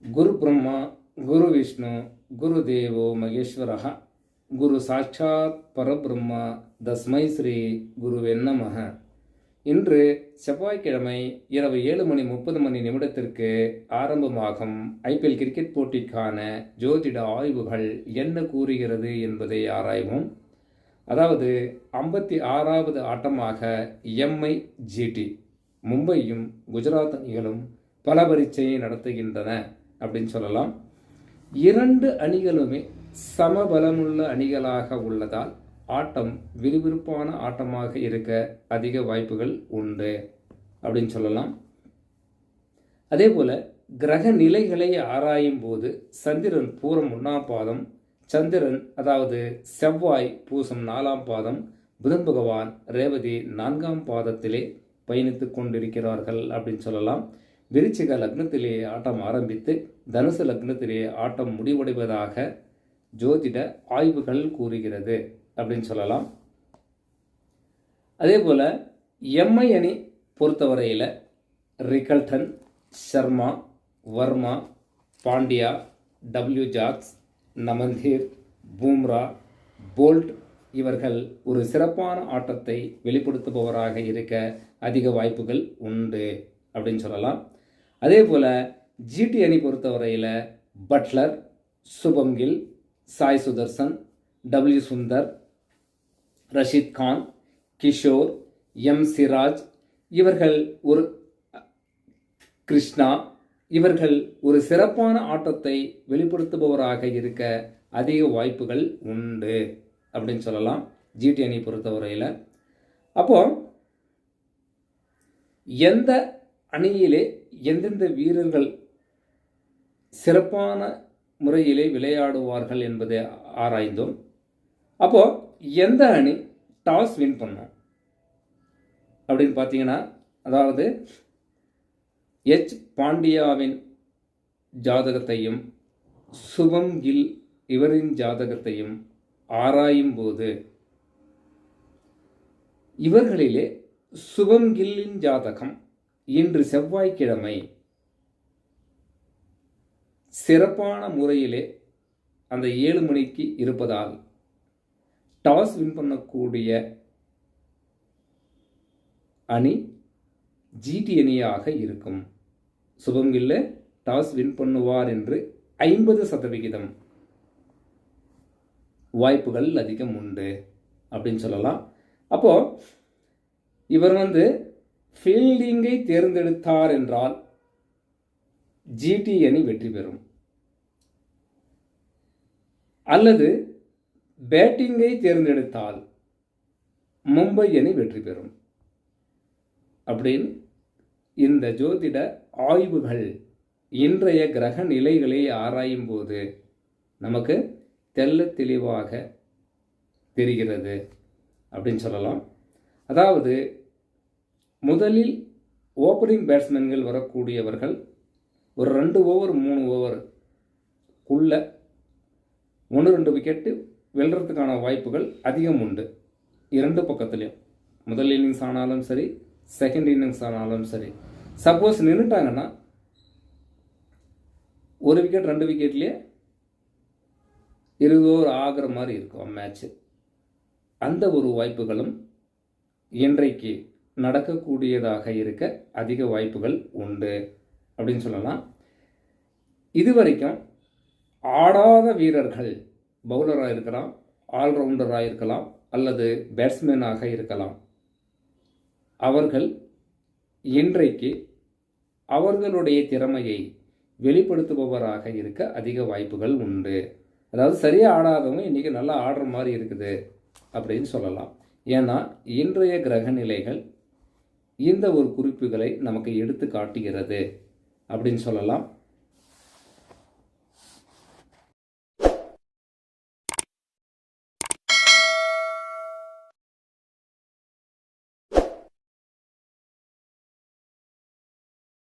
குரு பிரம்மா குரு விஷ்ணு குரு தேவோ மகேஸ்வரஹ குரு சாட்சாத் பரபிரம்மா தஸ்மை ஸ்ரீ குருவே நமஹ. இன்று செவ்வாய்க்கிழமை இரவு 7:30 ஆரம்பமாகும் ஐபிஎல் கிரிக்கெட் போட்டிக்கான ஜோதிட ஆய்வுகள் என்ன கூறுகிறது என்பதை ஆராய்வோம். அதாவது 56வது ஆட்டமாக எம்ஐ ஜிடி மும்பையும் குஜராத் அணிகளும் பல பரீட்சையை நடத்துகின்றன அப்படின்னு சொல்லலாம். இரண்டு அணிகளுமே சமபலமுள்ள அணிகளாக உள்ளதால் ஆட்டம் விறுவிறுப்பான ஆட்டமாக இருக்க அதிக வாய்ப்புகள் உண்டு அப்படின்னு சொல்லலாம். அதே போல கிரக நிலைகளை ஆராயும் போது சந்திரன் பூரம் 1ஆம் பாதம், சந்திரன் அதாவது செவ்வாய் பூசம் 4ஆம் பாதம், புதன் பகவான் ரேவதி 4ஆம் பாதத்திலே பயணித்து கொண்டிருக்கிறார்கள் அப்படின்னு சொல்லலாம். விருச்சிக லக்னத்திலே ஆட்டம் ஆரம்பித்து தனுசு லக்னத்திலே ஆட்டம் முடிவடைவதாக ஜோதிட ஆய்வுகள் கூறுகிறது அப்படின்னு சொல்லலாம். அதே போல் எம்ஐ அணி பொறுத்தவரையில் Rickelton, Sharma, Varma, Pandya, W Jacks, Naman Dhir, Bumrah, Boult இவர்கள் ஒரு சிறப்பான ஆட்டத்தை வெளிப்படுத்துபவராக இருக்க அதிக வாய்ப்புகள் உண்டு அப்படின்னு சொல்லலாம். அதே போல் ஜிடி அணி பொறுத்தவரையில் Buttler, Shubman Gill, Sai Sudharsan, W Sundar, Rashid Khan, Kishore, M Siraj இவர்கள் கிருஷ்ணா இவர்கள் ஒரு சிறப்பான ஆட்டத்தை வெளிப்படுத்துபவராக இருக்க அதிக வாய்ப்புகள் உண்டு அப்படின்னு சொல்லலாம் ஜிடி அணி பொறுத்தவரையில். அப்போ எந்த அணியிலே எந்தெந்த வீரர்கள் சிறப்பான முறையிலே விளையாடுவார்கள் என்பதை ஆராய்ந்தோம். அப்போ எந்த அணி டாஸ் வின் பண்ணும் அப்படின்னு பார்த்தீங்கன்னா, அதாவது எச் பாண்டியாவின் ஜாதகத்தையும் சுபம் கில் இவரின் ஜாதகத்தையும் ஆராயும் போது இவர்களிலே சுபம் கில்லின் ஜாதகம் இன்று செவ்வாய்க்கிழமை சிறப்பான முறையிலே அந்த 7 மணிக்கு இருப்பதால் டாஸ் வின் பண்ணக்கூடிய அணி ஜிடி அணியாக இருக்கும். சுபம் கில்ல டாஸ் வின் பண்ணுவார் என்று 50% வாய்ப்புகள் அதிகம் உண்டு அப்படின்னு சொல்லலாம். அப்போ இவர் ஃபீல்டிங்கை தேர்ந்தெடுத்தார் என்றால் ஜிடி அணி வெற்றி பெறும், அல்லது பேட்டிங்கை தேர்ந்தெடுத்தால் மும்பை அணி வெற்றி பெறும் அப்படின்னு இந்த ஜோதிட ஆய்வுகள் இன்றைய கிரக நிலைகளை ஆராயும் போது நமக்கு தெள்ளத் தெளிவாக தெரிகிறது அப்படின்னு சொல்லலாம். அதாவது முதலில் ஓப்பனிங் பேட்ஸ்மேன்கள் வரக்கூடியவர்கள் ஒரு 2 ஓவர் 3 ஓவருக்குள்ள 1-2 விக்கெட்டு வெல்றதுக்கான வாய்ப்புகள் அதிகம் உண்டு. 2 பக்கத்துலேயும் முதல் இன்னிங்ஸ் ஆனாலும் சரி, செகண்ட் இன்னிங்ஸ் ஆனாலும் சரி. சப்போஸ் நின்றுட்டாங்கன்னா 1 விக்கெட் 2 விக்கெட்லேயே 20 ஓவர் ஆகிற மாதிரி இருக்கும் மேட்ச்சு. அந்த ஒரு வாய்ப்புகளும் இன்றைக்கு நடக்கக்கூடியதாக இருக்க அதிக வாய்ப்புகள் உண்டு அப்படின்னு சொல்லலாம். இதுவரைக்கும் ஆடாத வீரர்கள் பவுலராக இருக்கலாம், ஆல்ரவுண்டராக இருக்கலாம், அல்லது பேட்ஸ்மேனாக இருக்கலாம். அவர்கள் இன்றைக்கு அவர்களுடைய திறமையை வெளிப்படுத்துபவராக இருக்க அதிக வாய்ப்புகள் உண்டு. அதாவது சரியாக ஆடாதவங்க இன்றைக்கி நல்லா ஆடுற மாதிரி இருக்குது அப்படின்னு சொல்லலாம். ஏன்னா இன்றைய கிரக நிலைகள் இந்த ஒரு குறிப்புகளை நமக்கு எடுத்து காட்டுகிறது அப்படின்னு சொல்லலாம்.